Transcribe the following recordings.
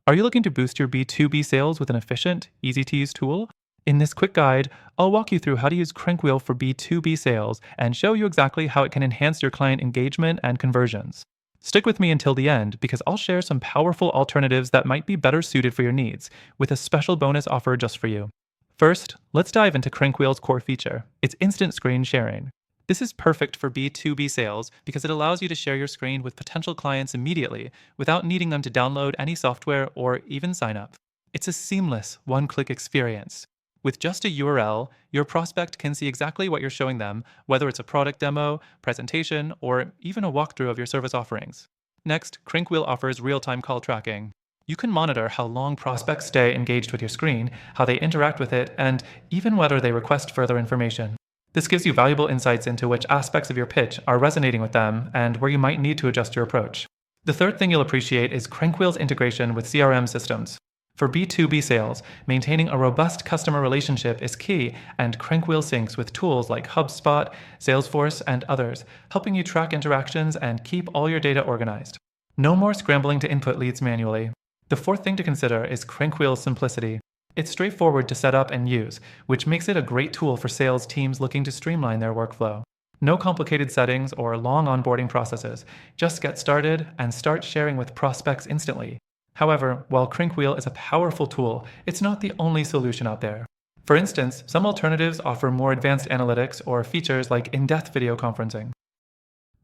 Are you looking to boost your B2B sales with an efficient, easy-to-use tool? In this quick guide, I'll walk you through how to use CrankWheel for B2B sales and show you exactly how it can enhance your client engagement and conversions. Stick with me until the end because I'll share some powerful alternatives that might be better suited for your needs, with a special bonus offer just for you. First, let's dive into CrankWheel's core feature. It's instant screen sharing. This is perfect for B2B sales because it allows you to share your screen with potential clients immediately without needing them to download any software or even sign up. It's a seamless one-click experience. With just a URL, your prospect can see exactly what you're showing them, whether it's a product demo, presentation, or even a walkthrough of your service offerings. Next, CrankWheel offers real-time call tracking. You can monitor how long prospects stay engaged with your screen, how they interact with it, and even whether they request further information. This gives you valuable insights into which aspects of your pitch are resonating with them and where you might need to adjust your approach. The third thing you'll appreciate is CrankWheel's integration with CRM systems. For B2B sales, maintaining a robust customer relationship is key, and CrankWheel syncs with tools like HubSpot, Salesforce, and others, helping you track interactions and keep all your data organized. No more scrambling to input leads manually. The fourth thing to consider is CrankWheel's simplicity. It's straightforward to set up and use, which makes it a great tool for sales teams looking to streamline their workflow. No complicated settings or long onboarding processes. Just get started and start sharing with prospects instantly. However, while CrankWheel is a powerful tool, it's not the only solution out there. For instance, some alternatives offer more advanced analytics or features like in-depth video conferencing.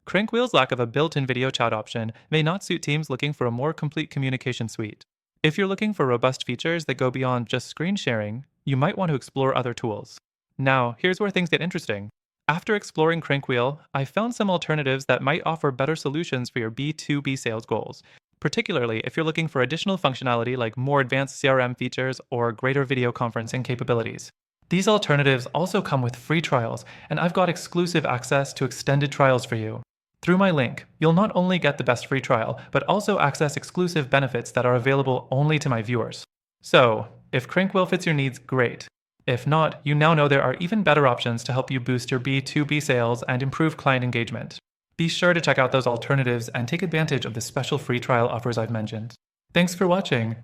CrankWheel's lack of a built-in video chat option may not suit teams looking for a more complete communication suite. If you're looking for robust features that go beyond just screen sharing, you might want to explore other tools. Now, here's where things get interesting. After exploring CrankWheel, I found some alternatives that might offer better solutions for your B2B sales goals, particularly if you're looking for additional functionality like more advanced CRM features or greater video conferencing capabilities. These alternatives also come with free trials, and I've got exclusive access to extended trials for you. Through my link, you'll not only get the best free trial, but also access exclusive benefits that are available only to my viewers. So, if CrankWheel fits your needs, great. If not, you now know there are even better options to help you boost your B2B sales and improve client engagement. Be sure to check out those alternatives and take advantage of the special free trial offers I've mentioned. Thanks for watching.